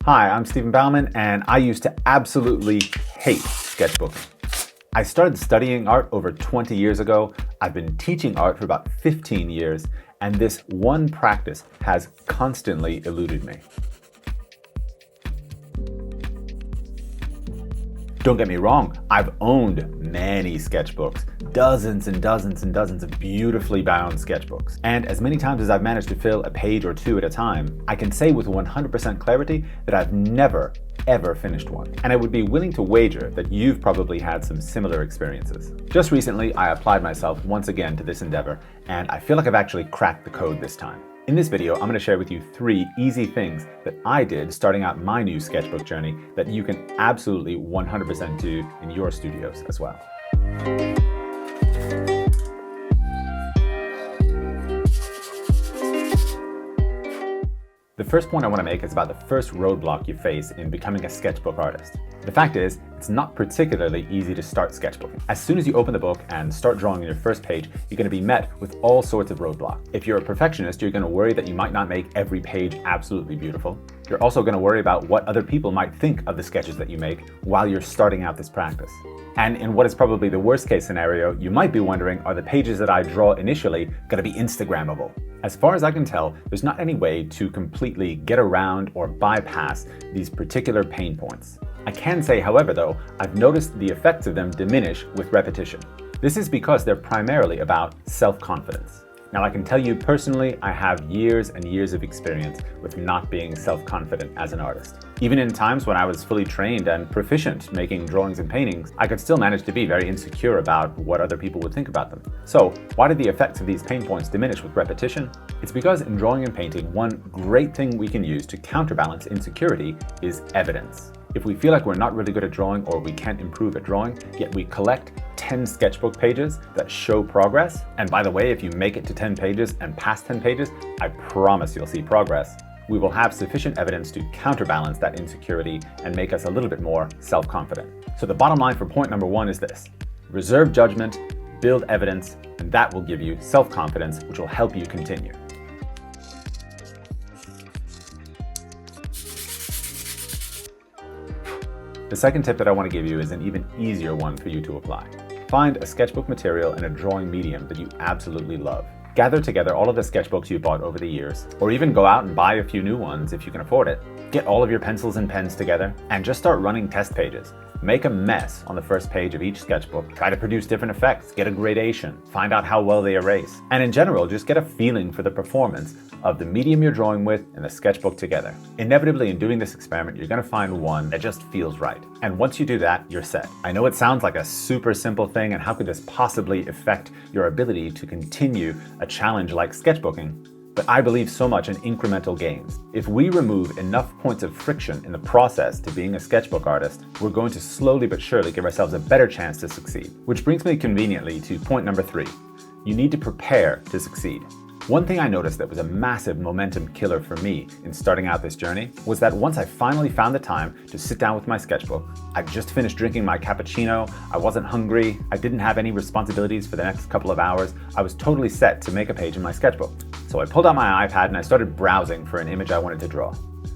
Hi, I'm Stephen Bauman, and I used to absolutely hate sketchbooking. I started studying art over 20 years ago. I've been teaching art for about 15 years, and this one practice has constantly eluded me. Don't get me wrong, I've owned many sketchbooks, dozens and dozens and dozens of beautifully bound sketchbooks. And as many times as I've managed to fill a page or two at a time, I can say with 100% clarity that I've never, ever finished one. And I would be willing to wager that you've probably had some similar experiences. Just recently, I applied myself once again to this endeavor, and I feel like I've actually cracked the code this time. In this video, I'm going to share with you 3 easy things that I did starting out my new sketchbook journey that you can absolutely 100% do in your studios as well. The first point I want to make is about the first roadblock you face in becoming a sketchbook artist. The fact is, it's not particularly easy to start sketchbooking. As soon as you open the book and start drawing on your first page, you're going to be met with all sorts of roadblocks. If you're a perfectionist, you're going to worry that you might not make every page absolutely beautiful. You're also going to worry about what other people might think of the sketches that you make while you're starting out this practice. And in what is probably the worst case scenario, you might be wondering, are the pages that I draw initially going to be Instagrammable? As far as I can tell, there's not any way to completely get around or bypass these particular pain points. I can say, however, though, I've noticed the effects of them diminish with repetition. This is because they're primarily about self-confidence. Now, I can tell you personally, I have years and years of experience with not being self-confident as an artist. Even in times when I was fully trained and proficient making drawings and paintings, I could still manage to be very insecure about what other people would think about them. So, why did the effects of these pain points diminish with repetition? It's because in drawing and painting, one great thing we can use to counterbalance insecurity is evidence. If we feel like we're not really good at drawing or we can't improve at drawing, yet we collect 10 sketchbook pages that show progress, and by the way, if you make it to 10 pages and past 10 pages, I promise you'll see progress, we will have sufficient evidence to counterbalance that insecurity and make us a little bit more self-confident. So the bottom line for point number 1 is this: reserve judgment, build evidence, and that will give you self-confidence, which will help you continue. The second tip that I want to give you is an even easier one for you to apply. Find a sketchbook material and a drawing medium that you absolutely love. Gather together all of the sketchbooks you bought over the years, or even go out and buy a few new ones if you can afford it. Get all of your pencils and pens together and just start running test pages. Make a mess on the first page of each sketchbook. Try to produce different effects, get a gradation, find out how well they erase, and in general, just get a feeling for the performance of the medium you're drawing with and the sketchbook together. Inevitably, in doing this experiment, you're going to find one that just feels right. And once you do that, you're set. I know it sounds like a super simple thing, and how could this possibly affect your ability to continue a challenge like sketchbooking? But I believe so much in incremental gains. If we remove enough points of friction in the process to being a sketchbook artist, we're going to slowly but surely give ourselves a better chance to succeed. Which brings me conveniently to point number 3. You need to prepare to succeed. One thing I noticed that was a massive momentum killer for me in starting out this journey was that once I finally found the time to sit down with my sketchbook, I'd just finished drinking my cappuccino, I wasn't hungry, I didn't have any responsibilities for the next couple of hours, I was totally set to make a page in my sketchbook. So I pulled out my iPad and I started browsing for an image I wanted to draw.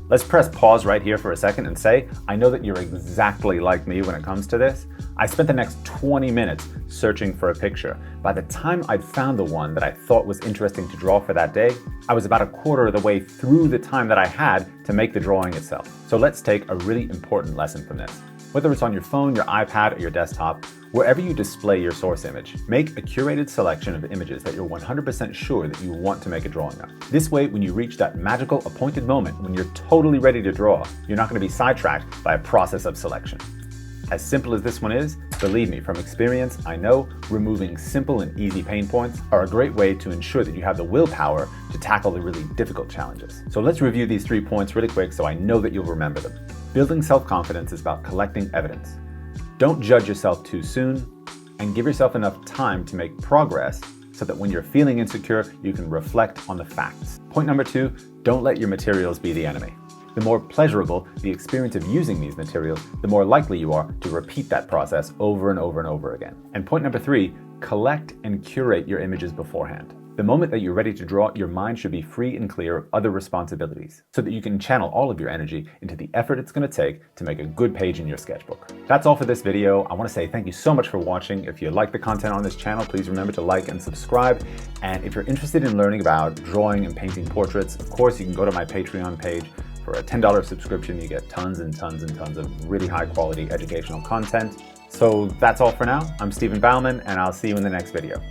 Let's press pause right here for a second and say, I know that you're exactly like me when it comes to this. I spent the next 20 minutes searching for a picture. By the time I'd found the one that I thought was interesting to draw for that day, I was about a quarter of the way through the time that I had to make the drawing itself. So let's take a really important lesson from this. Whether it's on your phone, your iPad, or your desktop, wherever you display your source image, make a curated selection of images that you're 100% sure that you want to make a drawing of. This way, when you reach that magical appointed moment when you're totally ready to draw, you're not going to be sidetracked by a process of selection. As simple as this one is, believe me, from experience, I know removing simple and easy pain points are a great way to ensure that you have the willpower to tackle the really difficult challenges. So let's review these 3 points really quick so I know that you'll remember them. Building self-confidence is about collecting evidence. Don't judge yourself too soon, and give yourself enough time to make progress so that when you're feeling insecure, you can reflect on the facts. Point number 2, don't let your materials be the enemy. The more pleasurable the experience of using these materials, the more likely you are to repeat that process over and over and over again. And point number 3, collect and curate your images beforehand. The moment that you're ready to draw, your mind should be free and clear of other responsibilities so that you can channel all of your energy into the effort it's going to take to make a good page in your sketchbook. That's all for this video. I want to say thank you so much for watching. If you like the content on this channel, please remember to like and subscribe. And if you're interested in learning about drawing and painting portraits, of course, you can go to my Patreon page. For a $10 subscription, you get tons and tons and tons of really high quality educational content. So that's all for now. I'm Stephen Bauman, and I'll see you in the next video.